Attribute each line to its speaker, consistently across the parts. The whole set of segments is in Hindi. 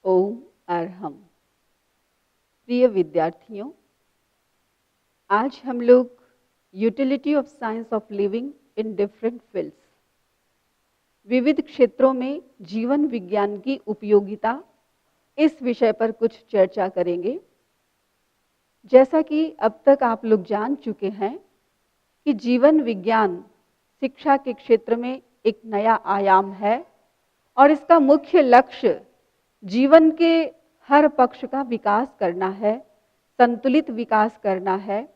Speaker 1: ओम अरहम। प्रिय विद्यार्थियों, आज हम लोग utility of science of living in different fields, विविध क्षेत्रों में जीवन विज्ञान की उपयोगिता, इस विषय पर कुछ चर्चा करेंगे। जैसा कि अब तक आप लोग जान चुके हैं कि जीवन विज्ञान शिक्षा के क्षेत्र में एक नया आयाम है और इसका मुख्य लक्ष्य जीवन के हर पक्ष का विकास करना है, संतुलित विकास करना है।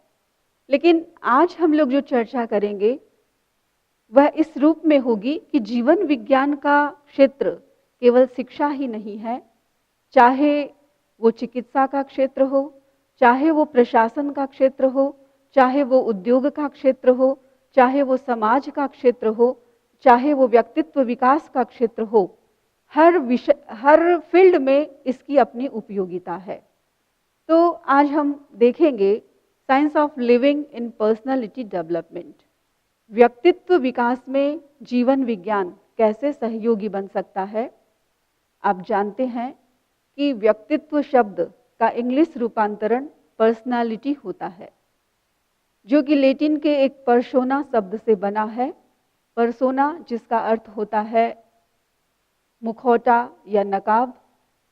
Speaker 1: लेकिन आज हम लोग जो चर्चा करेंगे वह इस रूप में होगी कि जीवन विज्ञान का क्षेत्र केवल शिक्षा ही नहीं है, चाहे वो चिकित्सा का क्षेत्र हो, चाहे वो प्रशासन का क्षेत्र हो, चाहे वो उद्योग का क्षेत्र हो, चाहे वो समाज का क्षेत्र हो, चाहे वो व्यक्तित्व विकास का क्षेत्र हो, हर फील्ड में इसकी अपनी उपयोगिता है। तो आज हम देखेंगे science of living in personality development, व्यक्तित्व विकास में जीवन विज्ञान कैसे सहयोगी बन सकता है। आप जानते हैं कि व्यक्तित्व शब्द का इंग्लिश रूपांतरण पर्सनालिटी होता है, जो कि लैटिन के एक पर्सोना शब्द से बना है। पर्सोना जिसका अर्थ होता है मुखौटा या नकाब,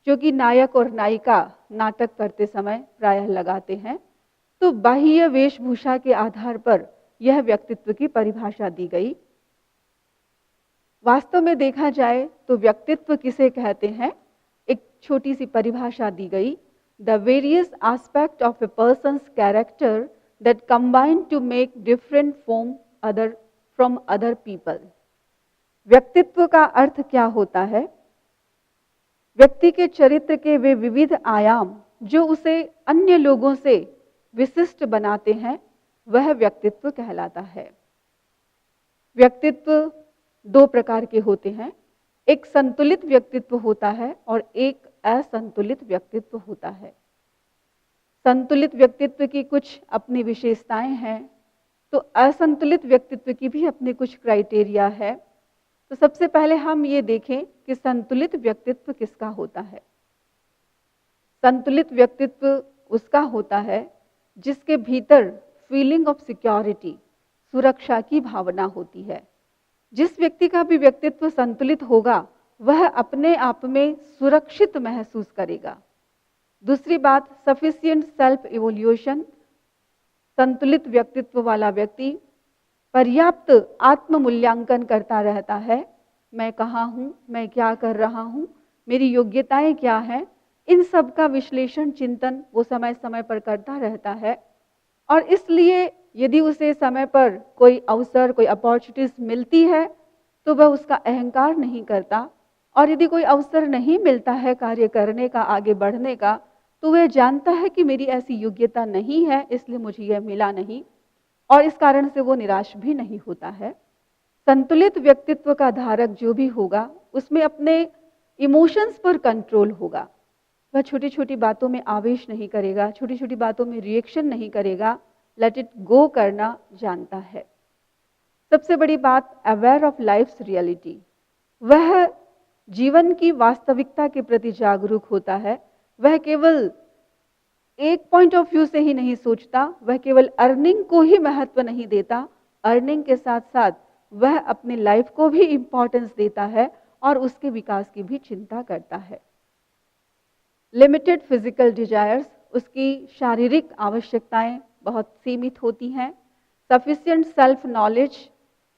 Speaker 1: जो कि नायक और नायिका नाटक करते समय प्रायः लगाते हैं। तो बाह्य वेशभूषा के आधार पर यह व्यक्तित्व की परिभाषा दी गई। वास्तव में देखा जाए तो व्यक्तित्व किसे कहते हैं, एक छोटी सी परिभाषा दी गई। The various aspect of a person's character that combine to make different from other people. व्यक्तित्व का अर्थ क्या होता है? व्यक्ति के चरित्र के वे विविध आयाम जो उसे अन्य लोगों से विशिष्ट बनाते हैं, वह व्यक्तित्व कहलाता है। व्यक्तित्व दो प्रकार के होते हैं, एक संतुलित व्यक्तित्व होता है और एक असंतुलित व्यक्तित्व होता है। संतुलित व्यक्तित्व की कुछ अपनी विशेषताएं हैं, तो असंतुलित व्यक्तित्व की भी अपनी कुछ क्राइटेरिया है। तो सबसे पहले हम ये देखें कि संतुलित व्यक्तित्व किसका होता है। संतुलित व्यक्तित्व उसका होता है जिसके भीतर फीलिंग ऑफ सिक्योरिटी, सुरक्षा की भावना होती है। जिस व्यक्ति का भी व्यक्तित्व संतुलित होगा, वह अपने आप में सुरक्षित महसूस करेगा। दूसरी बात, सफिशिएंट सेल्फ इवोल्यूशन। संतुलित व्यक्तित्व वाला व्यक्ति पर्याप्त आत्म मूल्यांकन करता रहता है। मैं कहाँ हूँ, मैं क्या कर रहा हूँ, मेरी योग्यताएं क्या हैं, इन सब का विश्लेषण चिंतन वो समय समय पर करता रहता है। और इसलिए यदि उसे समय पर कोई अवसर, कोई अपॉर्चुनिटीज मिलती है तो वह उसका अहंकार नहीं करता, और यदि कोई अवसर नहीं मिलता है कार्य करने का, आगे बढ़ने का, तो वह जानता है कि मेरी ऐसी योग्यता नहीं है, इसलिए मुझे यह मिला नहीं, और इस कारण से वो निराश भी नहीं होता है। संतुलित व्यक्तित्व का धारक जो भी होगा, उसमें अपने इमोशंस पर कंट्रोल होगा। वह छोटी छोटी बातों में आवेश नहीं करेगा, छोटी छोटी बातों में रिएक्शन नहीं करेगा, लेट इट गो करना जानता है। सबसे बड़ी बात, अवेयर ऑफ लाइफ्स रियलिटी। वह जीवन की वास्तविकता के प्रति जागरूक होता है। वह केवल एक पॉइंट ऑफ व्यू से ही नहीं सोचता, वह केवल अर्निंग को ही महत्व नहीं देता, अर्निंग के साथ साथ वह अपनी लाइफ को भी इंपॉर्टेंस देता है और उसके विकास की भी चिंता करता है। लिमिटेड फिजिकल डिजायर्स, उसकी शारीरिक आवश्यकताएं बहुत सीमित होती हैं। सफिशिएंट सेल्फ नॉलेज,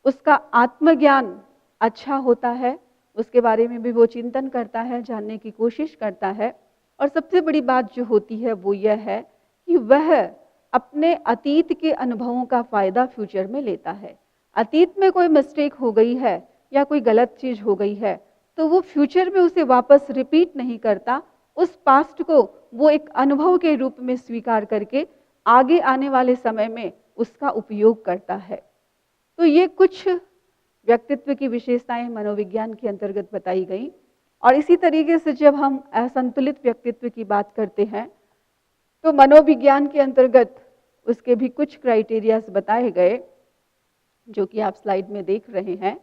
Speaker 1: उसका आत्मज्ञान अच्छा होता है, उसके बारे में भी वो चिंतन करता है, जानने की कोशिश करता है। और सबसे बड़ी बात जो होती है वो यह है कि वह अपने अतीत के अनुभवों का फायदा फ्यूचर में लेता है। अतीत में कोई मिस्टेक हो गई है या कोई गलत चीज हो गई है तो वो फ्यूचर में उसे वापस रिपीट नहीं करता, उस पास्ट को वो एक अनुभव के रूप में स्वीकार करके आगे आने वाले समय में उसका उपयोग करता है। तो ये कुछ व्यक्तित्व की विशेषताएं मनोविज्ञान के अंतर्गत बताई गई। और इसी तरीके से जब हम असंतुलित व्यक्तित्व की बात करते हैं तो मनोविज्ञान के अंतर्गत उसके भी कुछ क्राइटेरियाज बताए गए, जो कि आप स्लाइड में देख रहे हैं,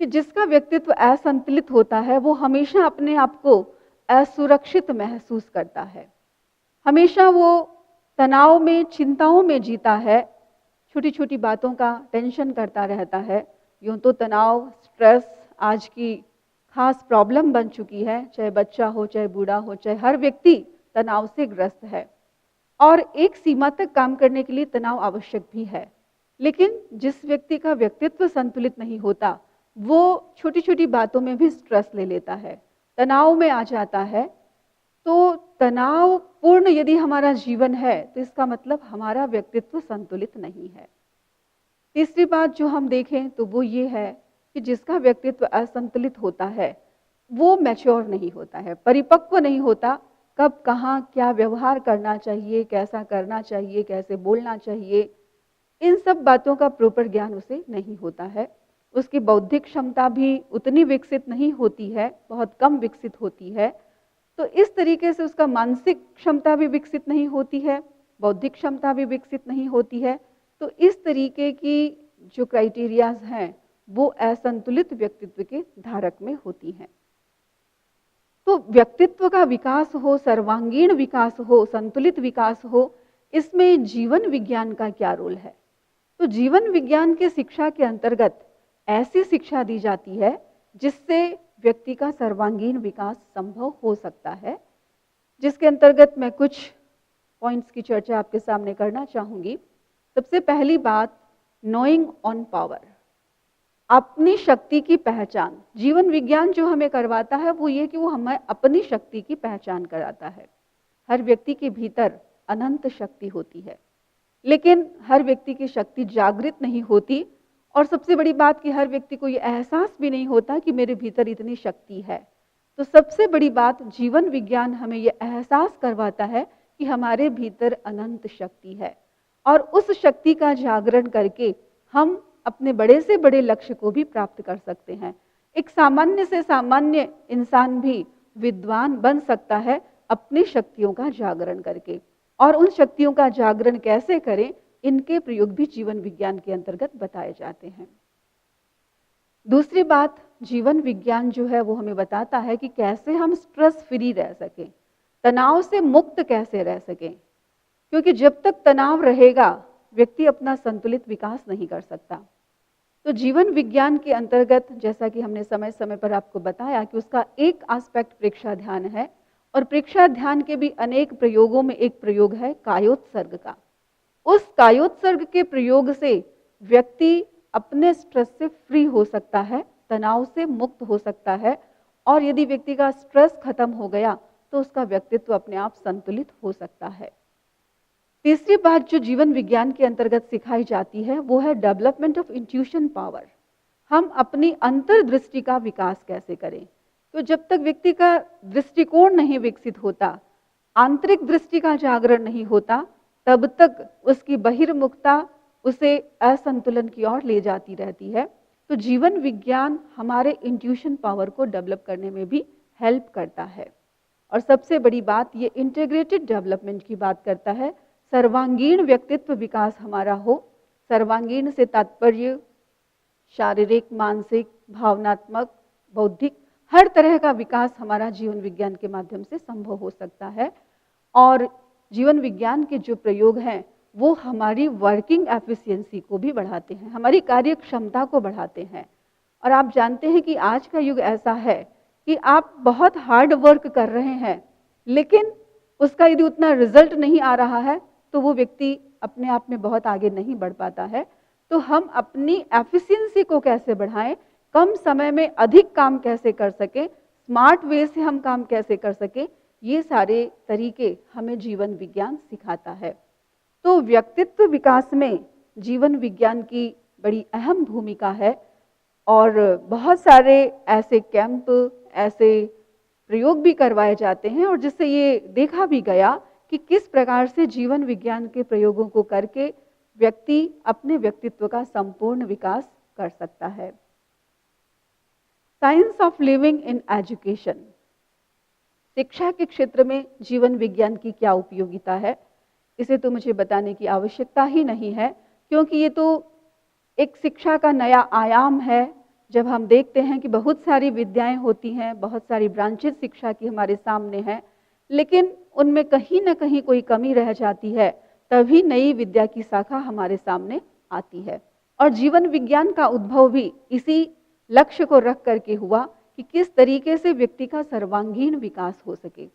Speaker 1: कि जिसका व्यक्तित्व असंतुलित होता है वो हमेशा अपने आप को असुरक्षित महसूस करता है। हमेशा वो तनाव में, चिंताओं में जीता है, छोटी छोटी बातों का टेंशन करता रहता है। यूं तो तनाव, स्ट्रेस आज की खास प्रॉब्लम बन चुकी है। चाहे बच्चा हो, चाहे बूढ़ा हो, चाहे हर व्यक्ति तनाव से ग्रस्त है। और एक सीमा तक काम करने के लिए तनाव आवश्यक भी है। लेकिन जिस व्यक्ति का व्यक्तित्व संतुलित नहीं होता, वो छोटी छोटी बातों में भी स्ट्रेस ले लेता है, तनाव में आ जाता है। तो तनाव पूर्ण यदि हमारा जीवन है, तो इसका मतलब हमारा व्यक्तित्व संतुलित नहीं है। तीसरी बात जो हम देखें तो वो ये है कि जिसका व्यक्तित्व असंतुलित होता है, वो मैच्योर नहीं होता है, परिपक्व नहीं होता। कब कहाँ क्या व्यवहार करना चाहिए, कैसा करना चाहिए, कैसे बोलना चाहिए, इन सब बातों का प्रॉपर ज्ञान उसे नहीं होता है। उसकी बौद्धिक क्षमता भी उतनी विकसित नहीं होती है, बहुत कम विकसित होती है। तो इस तरीके से उसका मानसिक क्षमता भी विकसित नहीं होती है, बौद्धिक क्षमता भी विकसित नहीं होती है। तो इस तरीके की जो क्राइटेरियाज हैं, वो असंतुलित व्यक्तित्व के धारक में होती हैं। तो व्यक्तित्व का विकास हो, सर्वांगीण विकास हो, संतुलित विकास हो, इसमें जीवन विज्ञान का क्या रोल है? तो जीवन विज्ञान के शिक्षा के अंतर्गत ऐसी शिक्षा दी जाती है जिससे व्यक्ति का सर्वांगीण विकास संभव हो सकता है। जिसके अंतर्गत मैं कुछ पॉइंट्स की चर्चा आपके सामने करना चाहूंगी। सबसे पहली बात, नोइंग ऑन पावर, अपनी शक्ति की पहचान। जीवन विज्ञान जो हमें करवाता है वो ये कि वो हमें अपनी शक्ति की पहचान कराता है। हर व्यक्ति के भीतर अनंत शक्ति होती है, लेकिन हर व्यक्ति की शक्ति जागृत नहीं होती। और सबसे बड़ी बात कि हर व्यक्ति को ये एहसास भी नहीं होता कि मेरे भीतर इतनी शक्ति है। तो सबसे बड़ी बात, जीवन विज्ञान हमें ये एहसास करवाता है कि हमारे भीतर अनंत शक्ति है, और उस शक्ति का जागरण करके हम अपने बड़े से बड़े लक्ष्य को भी प्राप्त कर सकते हैं। एक सामान्य से सामान्य इंसान भी विद्वान बन सकता है अपनी शक्तियों का जागरण करके। और उन शक्तियों का जागरण कैसे करें, इनके प्रयोग भी जीवन विज्ञान के अंतर्गत बताए जाते हैं। दूसरी बात, जीवन विज्ञान जो है वो हमें बताता है कि कैसे हम स्ट्रेस फ्री रह सकें, तनाव से मुक्त कैसे रह सकें। क्योंकि जब तक तनाव रहेगा, व्यक्ति अपना संतुलित विकास नहीं कर सकता। तो जीवन विज्ञान के अंतर्गत, जैसा कि हमने समय समय पर आपको बताया, कि उसका एक एस्पेक्ट प्रेक्षा ध्यान है। और प्रेक्षा ध्यान के भी अनेक प्रयोगों में एक प्रयोग है कायोत्सर्ग का। उस कायोत्सर्ग के प्रयोग से व्यक्ति अपने स्ट्रेस से फ्री हो सकता है, तनाव से मुक्त हो सकता है। और यदि व्यक्ति का स्ट्रेस खत्म हो गया तो उसका व्यक्तित्व अपने आप संतुलित हो सकता है। तीसरी बात जो जीवन विज्ञान के अंतर्गत सिखाई जाती है वो है डेवलपमेंट ऑफ इंट्यूशन पावर। हम अपनी अंतर्दृष्टि का विकास कैसे करें। तो जब तक व्यक्ति का दृष्टिकोण नहीं विकसित होता, आंतरिक दृष्टि का जागरण नहीं होता, तब तक उसकी बहिर्मुखता उसे असंतुलन की ओर ले जाती रहती है। तो जीवन विज्ञान हमारे इंट्यूशन पावर को डेवलप करने में भी हेल्प करता है। और सबसे बड़ी बात, ये इंटीग्रेटेड डेवलपमेंट की बात करता है। सर्वांगीण व्यक्तित्व विकास हमारा हो। सर्वांगीण से तात्पर्य शारीरिक, मानसिक, भावनात्मक, बौद्धिक, हर तरह का विकास हमारा जीवन विज्ञान के माध्यम से संभव हो सकता है। और जीवन विज्ञान के जो प्रयोग हैं वो हमारी वर्किंग एफिशिएंसी को भी बढ़ाते हैं, हमारी कार्य क्षमता को बढ़ाते हैं। और आप जानते हैं कि आज का युग ऐसा है कि आप बहुत हार्ड वर्क कर रहे हैं, लेकिन उसका यदि उतना रिजल्ट नहीं आ रहा है तो वो व्यक्ति अपने आप में बहुत आगे नहीं बढ़ पाता है। तो हम अपनी एफिशिएंसी को कैसे बढ़ाएं, कम समय में अधिक काम कैसे कर सकें, स्मार्ट वे से हम काम कैसे कर सकें, ये सारे तरीके हमें जीवन विज्ञान सिखाता है। तो व्यक्तित्व विकास में जीवन विज्ञान की बड़ी अहम भूमिका है। और बहुत सारे ऐसे कैंप, ऐसे प्रयोग भी करवाए जाते हैं, और जिससे ये देखा भी गया कि किस प्रकार से जीवन विज्ञान के प्रयोगों को करके व्यक्ति अपने व्यक्तित्व का संपूर्ण विकास कर सकता है। Science of living in education, शिक्षा के क्षेत्र में जीवन विज्ञान की क्या उपयोगिता है, इसे तो मुझे बताने की आवश्यकता ही नहीं है, क्योंकि ये तो एक शिक्षा का नया आयाम है। जब हम देखते हैं कि बहुत सारी विद्याएं होती हैं, बहुत सारी ब्रांचेस शिक्षा की हमारे सामने हैं, लेकिन उनमें कहीं ना कहीं कोई कमी रह जाती है, तभी नई विद्या की शाखा हमारे सामने आती है। और जीवन विज्ञान का उद्भव भी इसी लक्ष्य को रख करके हुआ कि किस तरीके से व्यक्ति का सर्वांगीण विकास हो सके।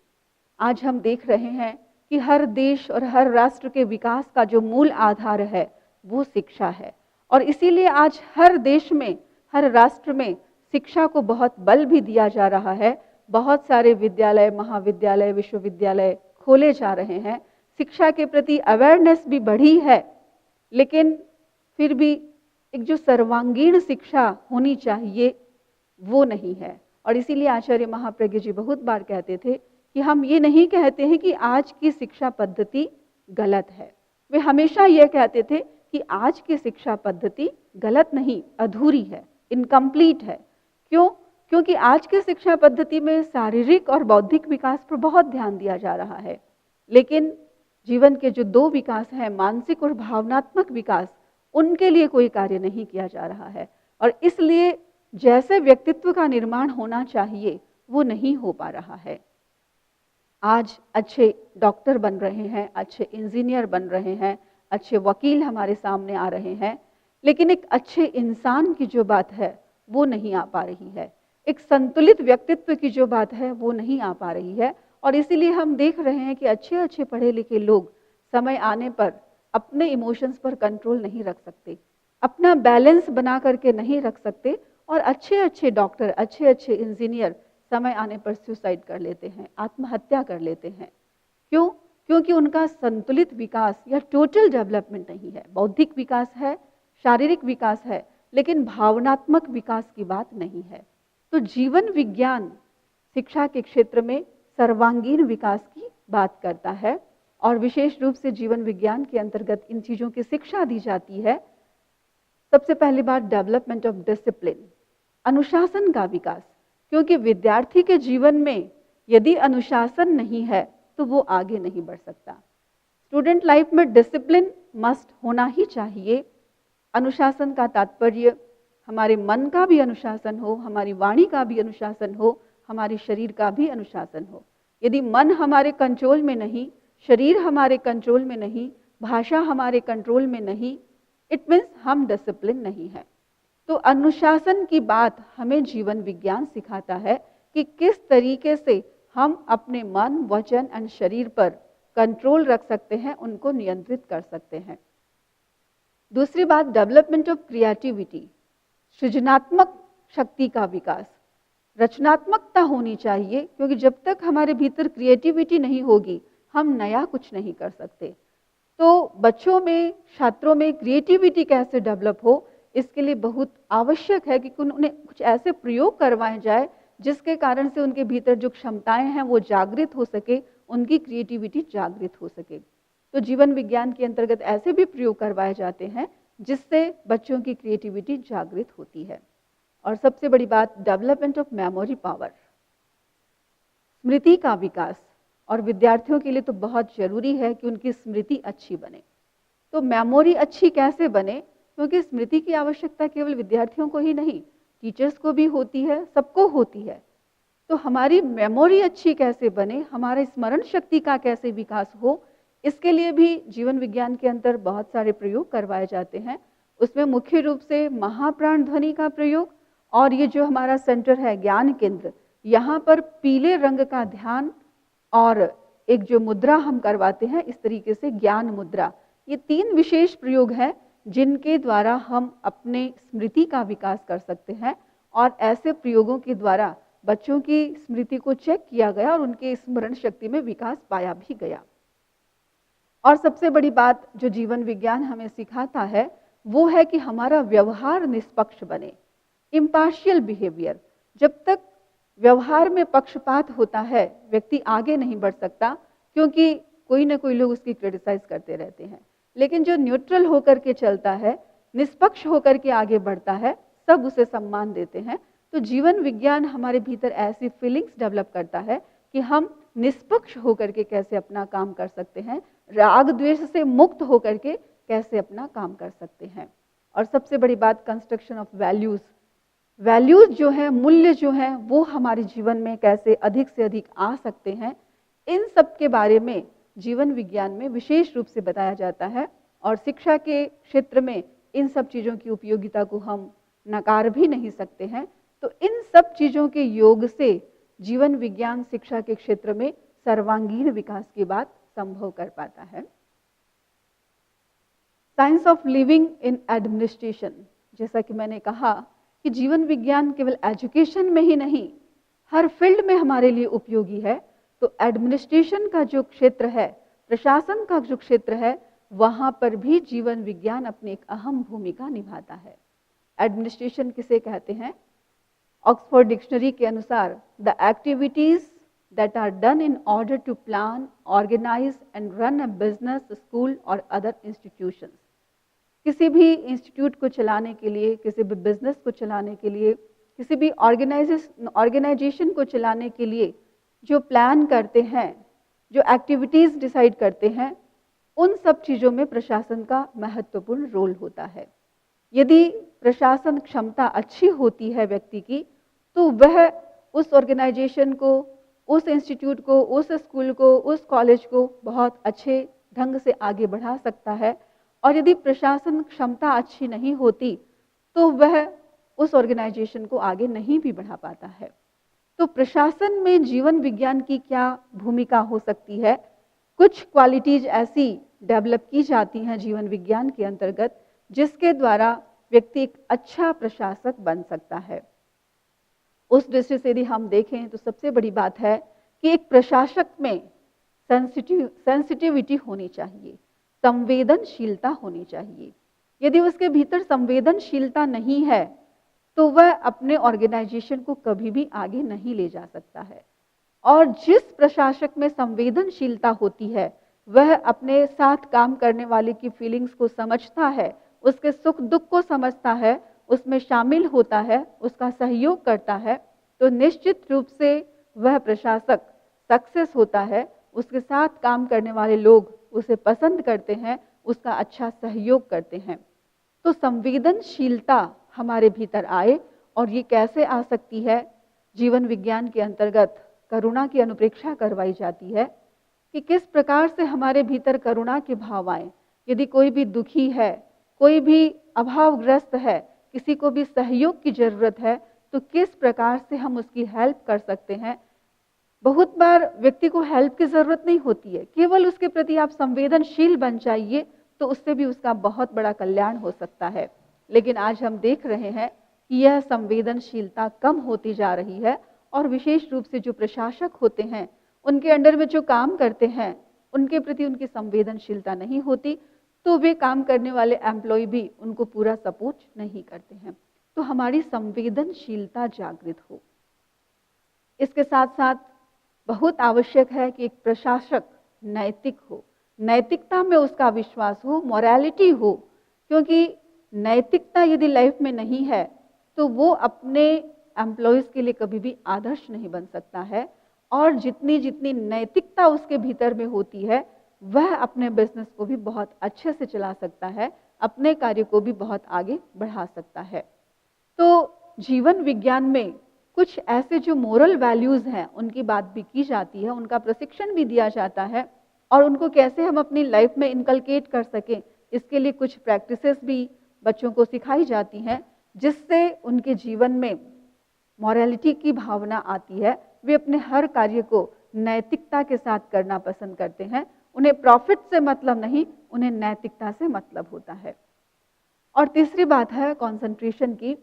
Speaker 1: आज हम देख रहे हैं कि हर देश और हर राष्ट्र के विकास का जो मूल आधार है वो शिक्षा है, और इसीलिए आज हर देश में, हर राष्ट्र में शिक्षा को बहुत बल भी दिया जा रहा है। बहुत सारे विद्यालय, महाविद्यालय, विश्वविद्यालय खोले जा रहे हैं, शिक्षा के प्रति अवेयरनेस भी बढ़ी है, लेकिन फिर भी एक जो सर्वांगीण शिक्षा होनी चाहिए वो नहीं है। और इसीलिए आचार्य महाप्रज्ञ जी बहुत बार कहते थे कि हम ये नहीं कहते हैं कि आज की शिक्षा पद्धति गलत है, वे हमेशा ये कहते थे कि आज की शिक्षा पद्धति गलत नहीं, अधूरी है, इनकम्प्लीट है। क्यों? क्योंकि आज की शिक्षा पद्धति में शारीरिक और बौद्धिक विकास पर बहुत ध्यान दिया जा रहा है, लेकिन जीवन के जो दो विकास हैं, मानसिक और भावनात्मक विकास, उनके लिए कोई कार्य नहीं किया जा रहा है। और इसलिए जैसे व्यक्तित्व का निर्माण होना चाहिए वो नहीं हो पा रहा है। आज अच्छे डॉक्टर बन रहे हैं, अच्छे इंजीनियर बन रहे हैं, अच्छे वकील हमारे सामने आ रहे हैं, लेकिन एक अच्छे इंसान की जो बात है वो नहीं आ पा रही है, एक संतुलित व्यक्तित्व की जो बात है वो नहीं आ पा रही है। और इसीलिए हम देख रहे हैं कि अच्छे अच्छे पढ़े लिखे लोग समय आने पर अपने इमोशंस पर कंट्रोल नहीं रख सकते, अपना बैलेंस बना करके नहीं रख सकते, और अच्छे अच्छे डॉक्टर, अच्छे अच्छे इंजीनियर समय आने पर सुसाइड कर लेते हैं, आत्महत्या कर लेते हैं। क्यों? क्योंकि उनका संतुलित विकास या टोटल डेवलपमेंट नहीं है। बौद्धिक विकास है, शारीरिक विकास है, लेकिन भावनात्मक विकास की बात नहीं है। तो जीवन विज्ञान शिक्षा के क्षेत्र में सर्वांगीण विकास की बात करता है, और विशेष रूप से जीवन विज्ञान के अंतर्गत इन चीज़ों की शिक्षा दी जाती है। सबसे पहली बात, डेवलपमेंट ऑफ डिसिप्लिन, अनुशासन का विकास। क्योंकि विद्यार्थी के जीवन में यदि अनुशासन नहीं है तो वो आगे नहीं बढ़ सकता। स्टूडेंट लाइफ में डिसिप्लिन मस्ट होना ही चाहिए। अनुशासन का तात्पर्य हमारे मन का भी अनुशासन हो, हमारी वाणी का भी अनुशासन हो, हमारे शरीर का भी अनुशासन हो। यदि मन हमारे कंट्रोल में नहीं, शरीर हमारे कंट्रोल में नहीं, भाषा हमारे कंट्रोल में नहीं, इट मीन्स हम डिसिप्लिन नहीं है। तो अनुशासन की बात हमें जीवन विज्ञान सिखाता है कि किस तरीके से हम अपने मन, वचन एंड शरीर पर कंट्रोल रख सकते हैं, उनको नियंत्रित कर सकते हैं। दूसरी बात, डेवलपमेंट ऑफ क्रिएटिविटी, सृजनात्मक शक्ति का विकास। रचनात्मकता होनी चाहिए, क्योंकि जब तक हमारे भीतर क्रिएटिविटी नहीं होगी हम नया कुछ नहीं कर सकते। तो बच्चों में, छात्रों में क्रिएटिविटी कैसे डेवलप हो, इसके लिए बहुत आवश्यक है कि उन्हें कुछ ऐसे प्रयोग करवाए जाए जिसके कारण से उनके भीतर जो क्षमताएं हैं वो जागृत हो सके, उनकी क्रिएटिविटी जागृत हो सके। तो जीवन विज्ञान के अंतर्गत ऐसे भी प्रयोग करवाए जाते हैं जिससे बच्चों की क्रिएटिविटी जागृत होती है। और सबसे बड़ी बात, डेवलपमेंट ऑफ मेमोरी पावर, स्मृति का विकास। और विद्यार्थियों के लिए तो बहुत जरूरी है कि उनकी स्मृति अच्छी बने। तो मेमोरी अच्छी कैसे बने? क्योंकि स्मृति की आवश्यकता केवल विद्यार्थियों को ही नहीं, टीचर्स को भी होती है, सबको होती है। तो हमारी मेमोरी अच्छी कैसे बने, हमारे स्मरण शक्ति का कैसे विकास हो, इसके लिए भी जीवन विज्ञान के अंदर बहुत सारे प्रयोग करवाए जाते हैं। उसमें मुख्य रूप से महाप्राण ध्वनि का प्रयोग, और ये जो हमारा सेंटर है ज्ञान केंद्र, यहाँ पर पीले रंग का ध्यान और एक जो मुद्रा हम करवाते हैं इस तरीके से ज्ञान मुद्रा, ये 3 विशेष प्रयोग हैं जिनके द्वारा हम अपने स्मृति का विकास कर सकते हैं। और ऐसे प्रयोगों के द्वारा बच्चों की स्मृति को चेक किया गया और उनके स्मरण शक्ति में विकास पाया भी गया। और सबसे बड़ी बात जो जीवन विज्ञान हमें सिखाता है वो है कि हमारा व्यवहार निष्पक्ष बने, इम्पार्शियल बिहेवियर। जब तक व्यवहार में पक्षपात होता है व्यक्ति आगे नहीं बढ़ सकता, क्योंकि कोई ना कोई लोग उसकी क्रिटिसाइज करते रहते हैं। लेकिन जो न्यूट्रल होकर के चलता है, निष्पक्ष होकर के आगे बढ़ता है, सब उसे सम्मान देते हैं। तो जीवन विज्ञान हमारे भीतर ऐसी फीलिंग्स डेवलप करता है कि हम निष्पक्ष होकर के कैसे अपना काम कर सकते हैं, राग द्वेष से मुक्त होकर के कैसे अपना काम कर सकते हैं। और सबसे बड़ी बात, कंस्ट्रक्शन ऑफ वैल्यूज, वैल्यूज जो हैं, मूल्य जो हैं, वो हमारे जीवन में कैसे अधिक से अधिक आ सकते हैं, इन सब के बारे में जीवन विज्ञान में विशेष रूप से बताया जाता है। और शिक्षा के क्षेत्र में इन सब चीज़ों की उपयोगिता को हम नकार भी नहीं सकते हैं। तो इन सब चीज़ों के योग से जीवन विज्ञान शिक्षा के क्षेत्र में सर्वांगीण विकास की बात संभव कर पाता है। Science of living in administration, जैसा कि मैंने कहा कि जीवन विज्ञान केवल एजुकेशन में ही नहीं, हर फील्ड में हमारे लिए उपयोगी है। तो एडमिनिस्ट्रेशन का जो क्षेत्र है, प्रशासन का जो क्षेत्र है, वहां पर भी जीवन विज्ञान अपनी एक अहम भूमिका निभाता है। एडमिनिस्ट्रेशन किसे कहते हैं? ऑक्सफोर्ड डिक्शनरी के अनुसार the activities that are done in order to plan, organize and run a business, school or other institutions। किसी भी इंस्टीट्यूट को चलाने के लिए, किसी भी बिजनेस को चलाने के लिए, किसी भी ऑर्गेनाइजेशन को चलाने के लिए जो प्लान करते हैं, जो एक्टिविटीज़ डिसाइड करते हैं, उन सब चीज़ों में प्रशासन का महत्वपूर्ण रोल होता है। यदि प्रशासन क्षमता अच्छी होती है व्यक्ति की, तो वह उस ऑर्गेनाइजेशन को, उस इंस्टीट्यूट को, उस स्कूल को, उस कॉलेज को बहुत अच्छे ढंग से आगे बढ़ा सकता है। और यदि प्रशासन क्षमता अच्छी नहीं होती, तो वह उस ऑर्गेनाइजेशन को आगे नहीं भी बढ़ा पाता है। तो प्रशासन में जीवन विज्ञान की क्या भूमिका हो सकती है? कुछ क्वालिटीज ऐसी डेवलप की जाती हैं जीवन विज्ञान के अंतर्गत, जिसके द्वारा व्यक्ति एक अच्छा प्रशासक बन सकता है। उस दृष्टि से यदि हम देखें तो सबसे बड़ी बात है कि एक प्रशासक में सेंसिटिविटी होनी चाहिए, संवेदनशीलता होनी चाहिए। यदि उसके भीतर संवेदनशीलता नहीं है, तो वह अपने ऑर्गेनाइजेशन को कभी भी आगे नहीं ले जा सकता है। और जिस प्रशासक में संवेदनशीलता होती है, वह अपने साथ काम करने वाले की फीलिंग्स को समझता है, उसके सुख दुख को समझता है, उसमें शामिल होता है, उसका सहयोग करता है, तो निश्चित रूप से वह प्रशासक सक्सेस होता है। उसके साथ काम करने वाले लोग उसे पसंद करते हैं, उसका अच्छा सहयोग करते हैं। तो संवेदनशीलता हमारे भीतर आए, और ये कैसे आ सकती है? जीवन विज्ञान के अंतर्गत करुणा की अनुप्रेक्षा करवाई जाती है कि किस प्रकार से हमारे भीतर करुणा के भाव आए। यदि कोई भी दुखी है, कोई भी अभावग्रस्त है, किसी को भी सहयोग की जरूरत है, तो किस प्रकार से हम उसकी हेल्प कर सकते हैं। बहुत बार व्यक्ति को हेल्प की जरूरत नहीं होती है, केवल उसके प्रति आप संवेदनशील बन जाइए, तो उससे भी उसका बहुत बड़ा कल्याण हो सकता है। लेकिन आज हम देख रहे हैं कि यह संवेदनशीलता कम होती जा रही है, और विशेष रूप से जो प्रशासक होते हैं, उनके अंडर में जो काम करते हैं, उनके प्रति उनकी संवेदनशीलता नहीं होती, तो वे काम करने वाले एम्प्लॉय भी उनको पूरा सपोर्ट नहीं करते हैं। तो हमारी संवेदनशीलता जागृत हो। इसके साथ साथ बहुत आवश्यक है कि एक प्रशासक नैतिक हो, नैतिकता में उसका विश्वास हो, मोरालिटी हो। क्योंकि नैतिकता यदि लाइफ में नहीं है, तो वो अपने एम्प्लॉयज़ के लिए कभी भी आदर्श नहीं बन सकता है। और जितनी जितनी नैतिकता उसके भीतर में होती है, वह अपने बिजनेस को भी बहुत अच्छे से चला सकता है, अपने कार्य को भी बहुत आगे बढ़ा सकता है। तो जीवन विज्ञान में कुछ ऐसे जो मोरल वैल्यूज़ हैं, उनकी बात भी की जाती है, उनका प्रशिक्षण भी दिया जाता है, और उनको कैसे हम अपनी लाइफ में इनकलकेट कर सकें, इसके लिए कुछ प्रैक्टिसेस भी बच्चों को सिखाई जाती हैं, जिससे उनके जीवन में मॉरलिटी की भावना आती है। वे अपने हर कार्य को नैतिकता के साथ करना पसंद करते हैं। उन्हें प्रॉफिट से मतलब नहीं, उन्हें नैतिकता से मतलब होता है। और तीसरी बात है कंसंट्रेशन की,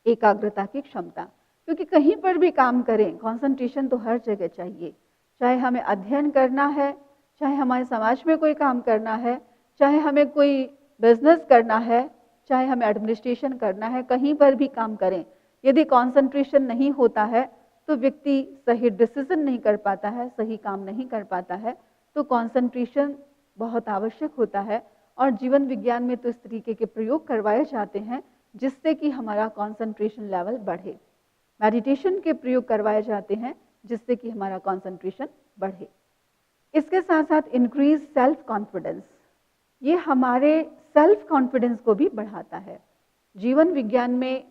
Speaker 1: एकाग्रता की क्षमता। क्योंकि कहीं पर भी काम करें, कंसंट्रेशन तो हर जगह चाहिए। चाहे हमें अध्ययन करना है, चाहे हमारे समाज में कोई काम करना है, चाहे हमें कोई बिजनेस करना है, चाहे हमें एडमिनिस्ट्रेशन करना है, कहीं पर भी काम करें, यदि कंसंट्रेशन नहीं होता है, तो व्यक्ति सही डिसीजन नहीं कर पाता है, सही काम नहीं कर पाता है। तो कंसंट्रेशन बहुत आवश्यक होता है, और जीवन विज्ञान में तो इस तरीके के प्रयोग करवाए जाते हैं जिससे कि हमारा कंसंट्रेशन लेवल बढ़े। मेडिटेशन के प्रयोग करवाए जाते हैं जिससे कि हमारा कंसंट्रेशन बढ़े। इसके साथ साथ इंक्रीज सेल्फ कॉन्फिडेंस, ये हमारे सेल्फ कॉन्फिडेंस को भी बढ़ाता है। जीवन विज्ञान में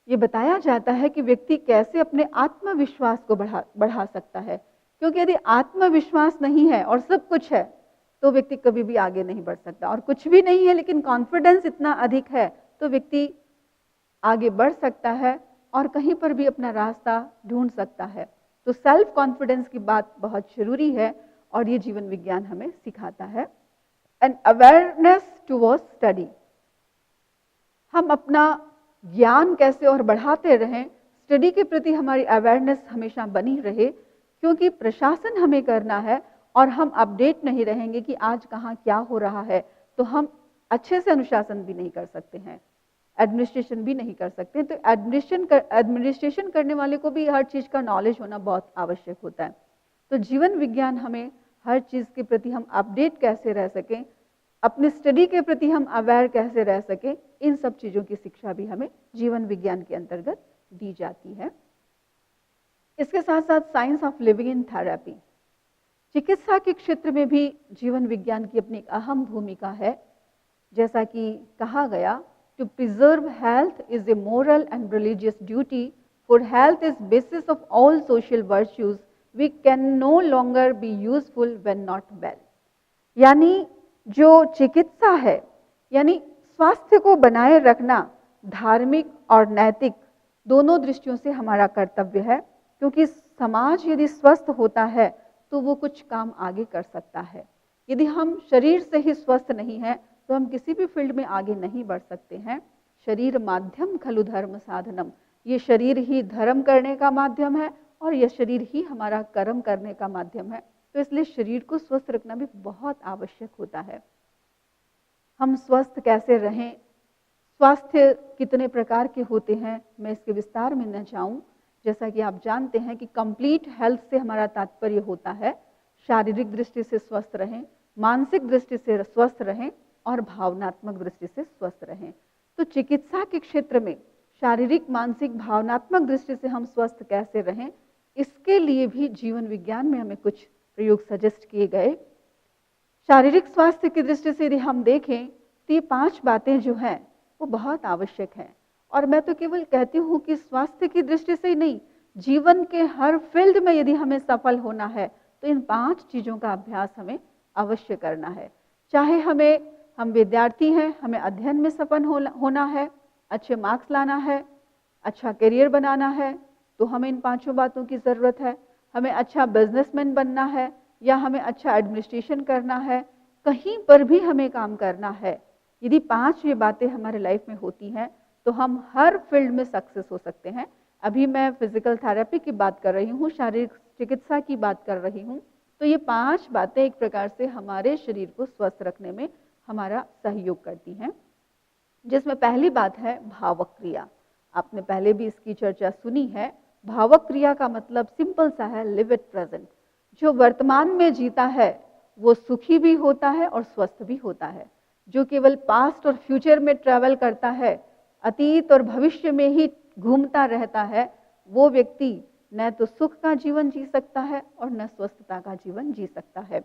Speaker 1: ये बताया जाता है कि व्यक्ति कैसे अपने आत्मविश्वास को बढ़ा सकता है, क्योंकि यदि आत्मविश्वास नहीं है और सब कुछ है तो व्यक्ति कभी भी आगे नहीं बढ़ सकता, और कुछ भी नहीं है लेकिन कॉन्फिडेंस इतना अधिक है तो व्यक्ति आगे बढ़ सकता है और कहीं पर भी अपना रास्ता ढूंढ सकता है। तो सेल्फ कॉन्फिडेंस की बात बहुत जरूरी है और ये जीवन विज्ञान हमें सिखाता है। एंड अवेयरनेस टुवर्ड्स स्टडी, हम अपना ज्ञान कैसे और बढ़ाते रहें, स्टडी के प्रति हमारी अवेयरनेस हमेशा बनी रहे, क्योंकि प्रशासन हमें करना है और हम अपडेट नहीं रहेंगे कि आज कहाँ क्या हो रहा है तो हम अच्छे से अनुशासन भी नहीं कर सकते हैं, एडमिनिस्ट्रेशन भी नहीं कर सकते। तो एडमिनिस्ट्रेशन करने वाले को भी हर चीज़ का नॉलेज होना बहुत आवश्यक होता है। तो जीवन विज्ञान हमें हर चीज़ के प्रति हम अपडेट कैसे रह सकें, अपने स्टडी के प्रति हम अवेयर कैसे रह सकें, इन सब चीज़ों की शिक्षा भी हमें जीवन विज्ञान के अंतर्गत दी जाती है। इसके साथ साथ science of living in therapy, चिकित्सा के क्षेत्र में भी जीवन विज्ञान की अपनी अहम भूमिका है। जैसा कि कहा गया, to preserve health is a moral and religious duty, for health is basis of all social virtues, we can no longer be useful when not well. यानी जो चिकित्सा है, यानी स्वास्थ्य को बनाए रखना धार्मिक और नैतिक दोनों दृष्टियों से हमारा कर्तव्य है, क्योंकि समाज यदि स्वस्थ होता है तो वो कुछ काम आगे कर सकता है। यदि हम शरीर से ही स्वस्थ नहीं हैं तो हम किसी भी फील्ड में आगे नहीं बढ़ सकते हैं। शरीर माध्यम खलु धर्म साधनम, ये शरीर ही धर्म करने का माध्यम है और यह शरीर ही हमारा कर्म करने का माध्यम है। तो इसलिए शरीर को स्वस्थ रखना भी बहुत आवश्यक होता है। हम स्वस्थ कैसे रहें, स्वास्थ्य कितने प्रकार के होते हैं, मैं इसके विस्तार में न जाऊं। जैसा कि आप जानते हैं कि कंप्लीट हेल्थ से हमारा तात्पर्य होता है शारीरिक दृष्टि से स्वस्थ रहें, मानसिक दृष्टि से स्वस्थ रहें और भावनात्मक दृष्टि से स्वस्थ रहें। तो चिकित्सा के क्षेत्र में शारीरिक, मानसिक, भावनात्मक दृष्टि से हम स्वस्थ कैसे रहें, इसके लिए भी जीवन विज्ञान में हमें कुछ प्रयोग सजेस्ट किए गए। शारीरिक स्वास्थ्य की दृष्टि से यदि हम देखें तो ये 5 बातें जो हैं वो बहुत आवश्यक हैं, और मैं तो केवल कहती हूँ कि स्वास्थ्य की दृष्टि से ही नहीं, जीवन के हर फील्ड में यदि हमें सफल होना है तो इन 5 चीज़ों का अभ्यास हमें अवश्य करना है। चाहे हम विद्यार्थी हैं, हमें अध्ययन में सफल होना है, अच्छे मार्क्स लाना है, अच्छा करियर बनाना है, तो हमें इन 5 बातों की ज़रूरत है। हमें अच्छा बिजनेसमैन बनना है या हमें अच्छा एडमिनिस्ट्रेशन करना है, कहीं पर भी हमें काम करना है, यदि 5 ये बातें हमारे लाइफ में होती हैं तो हम हर फील्ड में सक्सेस हो सकते हैं। अभी मैं फिजिकल थेरेपी की बात कर रही हूँ, शारीरिक चिकित्सा की बात कर रही हूँ, तो ये 5 बातें एक प्रकार से हमारे शरीर को स्वस्थ रखने में हमारा सहयोग करती हैं। जिसमें पहली बात है भावक क्रिया। आपने पहले भी इसकी चर्चा सुनी है। भावक क्रिया का मतलब सिंपल सा है, लिव इट प्रेजेंट। जो वर्तमान में जीता है वो सुखी भी होता है और स्वस्थ भी होता है। जो केवल पास्ट और फ्यूचर में ट्रैवल करता है, अतीत और भविष्य में ही घूमता रहता है, वो व्यक्ति न तो सुख का जीवन जी सकता है और न स्वस्थता का जीवन जी सकता है।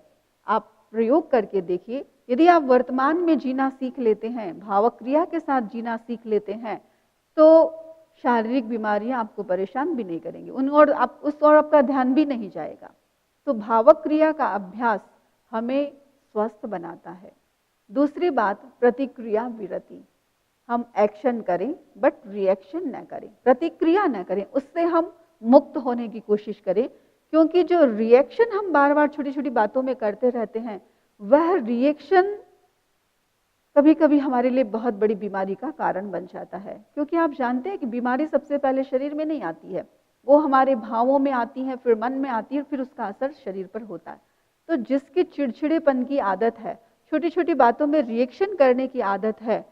Speaker 1: आप प्रयोग करके देखिए, यदि आप वर्तमान में जीना सीख लेते हैं, भावक क्रिया के साथ जीना सीख लेते हैं, तो शारीरिक बीमारियां आपको परेशान भी नहीं करेंगी, उन और आप उस और आपका ध्यान भी नहीं जाएगा। तो भावक क्रिया का अभ्यास हमें स्वस्थ बनाता है। दूसरी बात, प्रतिक्रिया विरति। हम एक्शन करें बट रिएक्शन न करें, प्रतिक्रिया न करें, उससे हम मुक्त होने की कोशिश करें, क्योंकि जो रिएक्शन हम बार बार छोटी छोटी बातों में करते रहते हैं, वह रिएक्शन कभी कभी हमारे लिए बहुत बड़ी बीमारी का कारण बन जाता है। क्योंकि आप जानते हैं कि बीमारी सबसे पहले शरीर में नहीं आती है, वो हमारे भावों में आती है, फिर मन में आती है, फिर उसका असर शरीर पर होता है। तो जिसकी चिड़चिड़ेपन की आदत है, छोटी छोटी बातों में रिएक्शन करने की आदत है,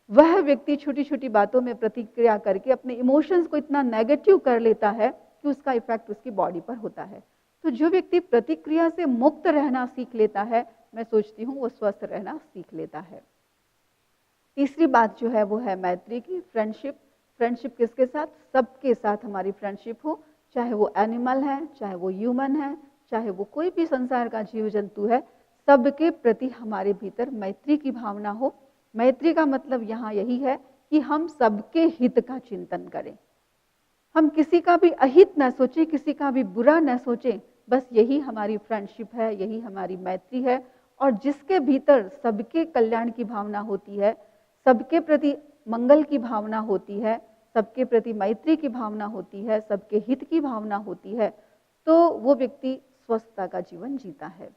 Speaker 1: वह व्यक्ति छोटी छोटी बातों में प्रतिक्रिया करके अपने इमोशंस को इतना नेगेटिव कर लेता है कि उसका इफेक्ट उसकी बॉडी पर होता है। तो जो व्यक्ति प्रतिक्रिया से मुक्त रहना सीख लेता है, मैं सोचती हूँ वो स्वस्थ रहना सीख लेता है। तीसरी बात जो है वो है मैत्री की, फ्रेंडशिप। फ्रेंडशिप किसके साथ? सबके साथ हमारी फ्रेंडशिप हो, चाहे वो एनिमल है, चाहे वो ह्यूमन है, चाहे वो कोई भी संसार का जीव जंतु है, सबके प्रति हमारे भीतर मैत्री की भावना हो। मैत्री का मतलब यहाँ यही है कि हम सबके हित का चिंतन करें, हम किसी का भी अहित न सोचें, किसी का भी बुरा न सोचें, बस यही हमारी फ्रेंडशिप है, यही हमारी मैत्री है। और जिसके भीतर सबके कल्याण की भावना होती है, सबके प्रति मंगल की भावना होती है, सबके प्रति मैत्री की भावना होती है, सबके हित की भावना होती है, तो वो व्यक्ति स्वस्थता का जीवन जीता है।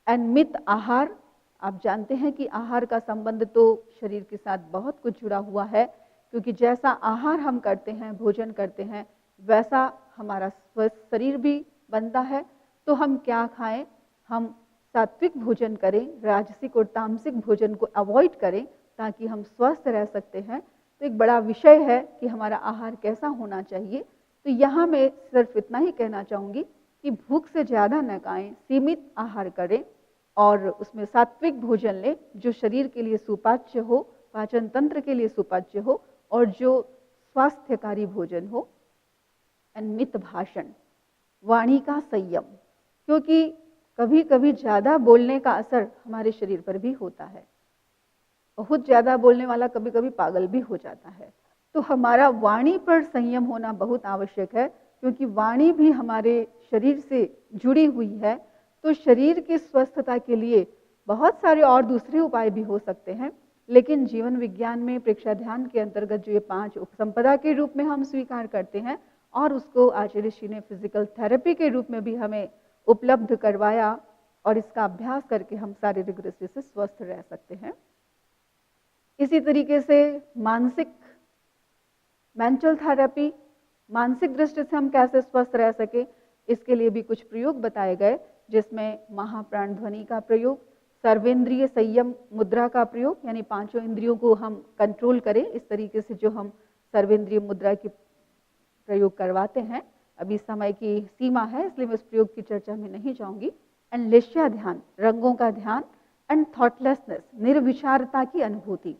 Speaker 1: एंड मित आहार, आप जानते हैं कि आहार का संबंध तो शरीर के साथ बहुत कुछ जुड़ा हुआ है, क्योंकि जैसा आहार हम करते हैं, भोजन करते हैं, वैसा हमारा स्वस्थ शरीर भी बनता है। तो हम क्या खाएं? हम सात्विक भोजन करें, राजसिक और तामसिक भोजन को अवॉइड करें, ताकि हम स्वस्थ रह सकते हैं। तो एक बड़ा विषय है कि हमारा आहार कैसा होना चाहिए। तो यहाँ मैं सिर्फ इतना ही कहना चाहूँगी कि भूख से ज़्यादा न खाएं, सीमित आहार करें और उसमें सात्विक भोजन लें, जो शरीर के लिए सुपाच्य हो, पाचन तंत्र के लिए सुपाच्य हो और जो स्वास्थ्यकारी भोजन हो। मित भाषण, वाणी का संयम, क्योंकि कभी कभी ज़्यादा बोलने का असर हमारे शरीर पर भी होता है। बहुत ज़्यादा बोलने वाला कभी कभी पागल भी हो जाता है। तो हमारा वाणी पर संयम होना बहुत आवश्यक है, क्योंकि वाणी भी हमारे शरीर से जुड़ी हुई है। तो शरीर की स्वस्थता के लिए बहुत सारे और दूसरे उपाय भी हो सकते हैं, लेकिन जीवन विज्ञान में प्रेक्षा ध्यान के अंतर्गत जो ये 5 उपसंपदा के रूप में हम स्वीकार करते हैं और उसको आचार्य श्री ने फिजिकल थेरेपी के रूप में भी हमें उपलब्ध करवाया, और इसका अभ्यास करके हम शारीरिक दृष्टि से स्वस्थ रह सकते हैं। इसी तरीके से मेंटल थेरेपी, मानसिक दृष्टि से हम कैसे स्वस्थ रह सके, इसके लिए भी कुछ प्रयोग बताए गए, जिसमें महाप्राण ध्वनि का प्रयोग, सर्वेंद्रिय संयम मुद्रा का प्रयोग, यानी 5 इंद्रियों को हम कंट्रोल करें, इस तरीके से जो हम सर्वेंद्रिय मुद्रा की प्रयोग करवाते हैं। अभी समय की सीमा है, इसलिए मैं उस प्रयोग की चर्चा में नहीं जाऊंगी। एंड लेश्या ध्यान, रंगों का ध्यान, एंड थॉटलेसनेस, निर्विचारता की अनुभूति।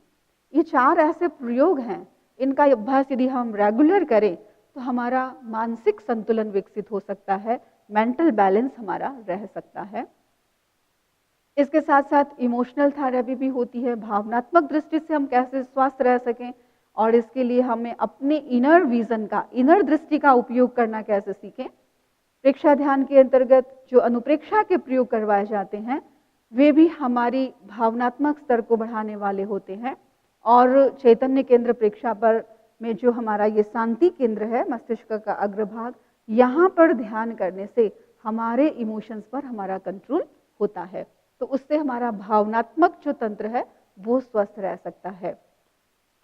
Speaker 1: ये 4 ऐसे प्रयोग हैं, इनका अभ्यास यदि हम रेगुलर करें तो हमारा मानसिक संतुलन विकसित हो सकता है, मेंटल बैलेंस हमारा रह सकता है। इसके साथ साथ इमोशनल थेरेपी भी होती है, भावनात्मक दृष्टि से हम कैसे स्वस्थ रह सकें, और इसके लिए हमें अपने इनर विजन का, इनर दृष्टि का उपयोग करना कैसे सीखें। प्रेक्षा ध्यान के अंतर्गत जो अनुप्रेक्षा के प्रयोग करवाए जाते हैं, वे भी हमारी भावनात्मक स्तर को बढ़ाने वाले होते हैं। और चैतन्य केंद्र प्रेक्षा पर में जो हमारा ये शांति केंद्र है, मस्तिष्क का अग्रभाग, यहाँ पर ध्यान करने से हमारे इमोशंस पर हमारा कंट्रोल होता है। तो उससे हमारा भावनात्मक जो तंत्र है वो स्वस्थ रह सकता है।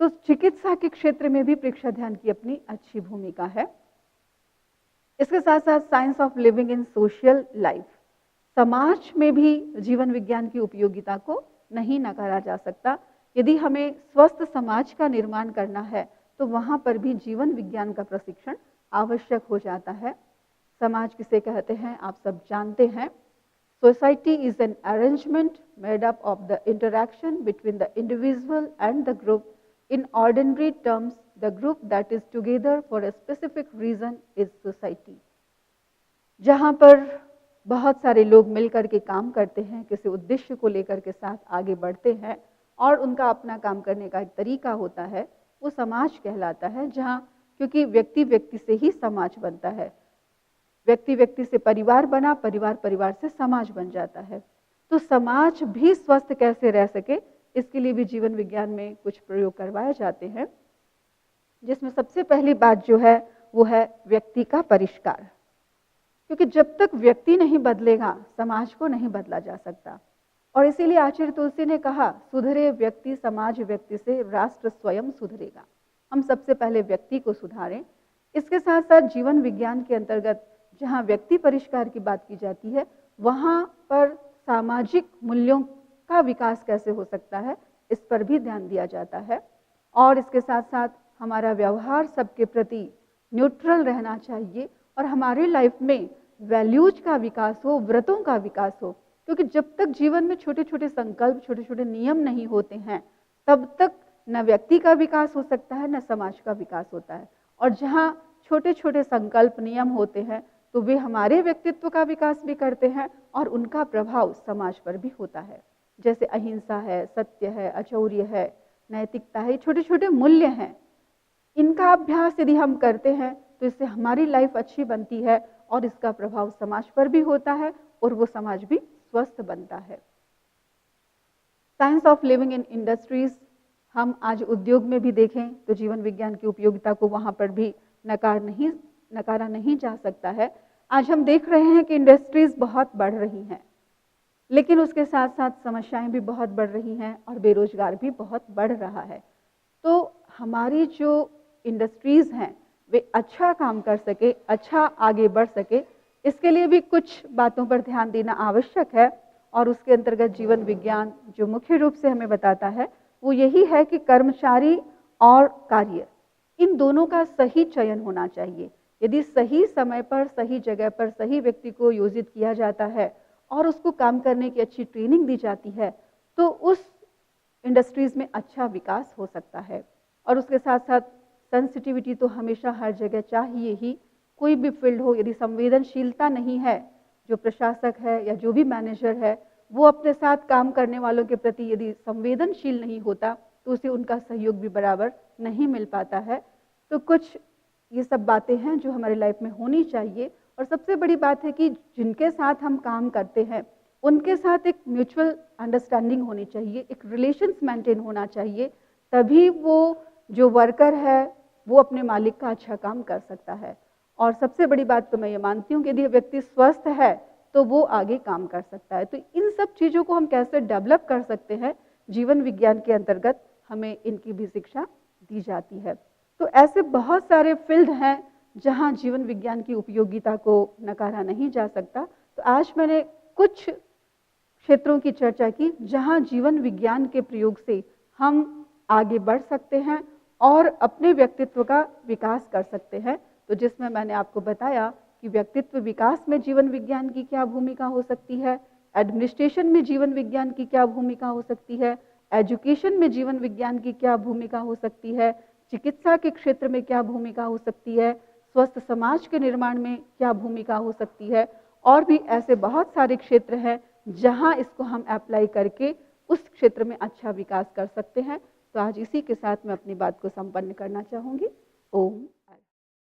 Speaker 1: तो चिकित्सा के क्षेत्र में भी प्रेक्षा ध्यान की अपनी अच्छी भूमिका है। इसके साथ साथ science of living in social life, समाज में भी जीवन विज्ञान की उपयोगिता को नहीं नकारा जा सकता। यदि हमें स्वस्थ समाज का निर्माण करना है तो वहाँ पर भी जीवन विज्ञान का प्रशिक्षण आवश्यक हो जाता है। समाज किसे कहते हैं आप सब जानते हैं। Society is an arrangement made up of the interaction between the individual and the group. In ordinary terms, the group that is together for a specific reason is society. जहाँ पर बहुत सारे लोग मिलकर के काम करते हैं, किसी उद्देश्य को लेकर के साथ आगे बढ़ते हैं और उनका अपना काम करने का एक तरीका होता है, वो समाज कहलाता है। जहाँ क्योंकि व्यक्ति व्यक्ति से ही समाज बनता है, व्यक्ति व्यक्ति से परिवार बना, परिवार परिवार से समाज बन जाता है। तो समाज भी स्वस्थ कैसे रह सके, इसके लिए भी जीवन विज्ञान में कुछ प्रयोग करवाए जाते हैं, जिसमें सबसे पहली बात जो है वो है व्यक्ति का परिष्कार। क्योंकि जब तक व्यक्ति नहीं बदलेगा, समाज को नहीं बदला जा सकता। और इसीलिए आचार्य तुलसी ने कहा, सुधरे व्यक्ति समाज व्यक्ति से राष्ट्र स्वयं सुधरेगा। हम सबसे पहले व्यक्ति को सुधारें। इसके साथ साथ जीवन विज्ञान के अंतर्गत जहाँ व्यक्ति परिष्कार की बात की जाती है, वहाँ पर सामाजिक मूल्यों का विकास कैसे हो सकता है, इस पर भी ध्यान दिया जाता है। और इसके साथ साथ हमारा व्यवहार सबके प्रति न्यूट्रल रहना चाहिए और हमारे लाइफ में वैल्यूज का विकास हो, व्रतों का विकास हो। क्योंकि जब तक जीवन में छोटे छोटे संकल्प, छोटे छोटे नियम नहीं होते हैं, तब तक न व्यक्ति का विकास हो सकता है, न समाज का विकास होता है। और जहाँ छोटे छोटे संकल्प, नियम होते हैं, तो वे हमारे व्यक्तित्व का विकास भी करते हैं और उनका प्रभाव समाज पर भी होता है। जैसे अहिंसा है, सत्य है, अचौर्य है, नैतिकता है, छोटे छोटे मूल्य हैं। इनका अभ्यास यदि हम करते हैं तो इससे हमारी लाइफ अच्छी बनती है और इसका प्रभाव समाज पर भी होता है और वो समाज भी स्वस्थ बनता है। Science of living in industries, हम आज उद्योग में भी देखें तो जीवन विज्ञान की उपयोगिता को वहाँ पर भी नकारा नहीं जा सकता है। आज हम देख रहे हैं कि इंडस्ट्रीज बहुत बढ़ रही हैं, लेकिन उसके साथ साथ समस्याएं भी बहुत बढ़ रही हैं और बेरोजगार भी बहुत बढ़ रहा है। तो हमारी जो इंडस्ट्रीज हैं वे अच्छा काम कर सके, अच्छा आगे बढ़ सके, इसके लिए भी कुछ बातों पर ध्यान देना आवश्यक है। और उसके अंतर्गत जीवन विज्ञान जो मुख्य रूप से हमें बताता है वो यही है कि कर्मचारी और कार्य, इन दोनों का सही चयन होना चाहिए। यदि सही समय पर, सही जगह पर, सही व्यक्ति को योजित किया जाता है और उसको काम करने की अच्छी ट्रेनिंग दी जाती है तो उस इंडस्ट्रीज में अच्छा विकास हो सकता है। और उसके साथ साथ सेंसिटिविटी तो हमेशा हर जगह चाहिए ही। कोई भी फील्ड हो, यदि संवेदनशीलता नहीं है, जो प्रशासक है या जो भी मैनेजर है वो अपने साथ काम करने वालों के प्रति यदि संवेदनशील नहीं होता तो उसे उनका सहयोग भी बराबर नहीं मिल पाता है। तो कुछ ये सब बातें हैं जो हमारी लाइफ में होनी चाहिए। और सबसे बड़ी बात है कि जिनके साथ हम काम करते हैं उनके साथ एक म्यूचुअल अंडरस्टैंडिंग होनी चाहिए, एक रिलेशंस मेंटेन होना चाहिए, तभी वो जो वर्कर है वो अपने मालिक का अच्छा काम कर सकता है। और सबसे बड़ी बात तो मैं ये मानती हूँ कि यदि व्यक्ति स्वस्थ है तो वो आगे काम कर सकता है। तो इन सब चीज़ों को हम कैसे डेवलप कर सकते हैं, जीवन विज्ञान के अंतर्गत हमें इनकी भी शिक्षा दी जाती है। तो ऐसे बहुत सारे फील्ड हैं जहाँ जीवन विज्ञान की उपयोगिता को नकारा नहीं जा सकता। तो आज मैंने कुछ क्षेत्रों की चर्चा की जहाँ जीवन विज्ञान के प्रयोग से हम आगे बढ़ सकते हैं और अपने व्यक्तित्व का विकास कर सकते हैं। तो जिसमें मैंने आपको बताया कि व्यक्तित्व विकास में जीवन विज्ञान की क्या भूमिका हो सकती है, एडमिनिस्ट्रेशन में जीवन विज्ञान की क्या भूमिका हो सकती है, एजुकेशन में जीवन विज्ञान की क्या भूमिका हो सकती है, चिकित्सा के क्षेत्र में क्या भूमिका हो सकती है, स्वस्थ समाज के निर्माण में क्या भूमिका हो सकती है, और भी ऐसे बहुत सारे क्षेत्र हैं जहां इसको हम अप्लाई करके उस क्षेत्र में अच्छा विकास कर सकते हैं। तो आज इसी के साथ मैं अपनी बात को संपन्न करना चाहूँगी। ओम।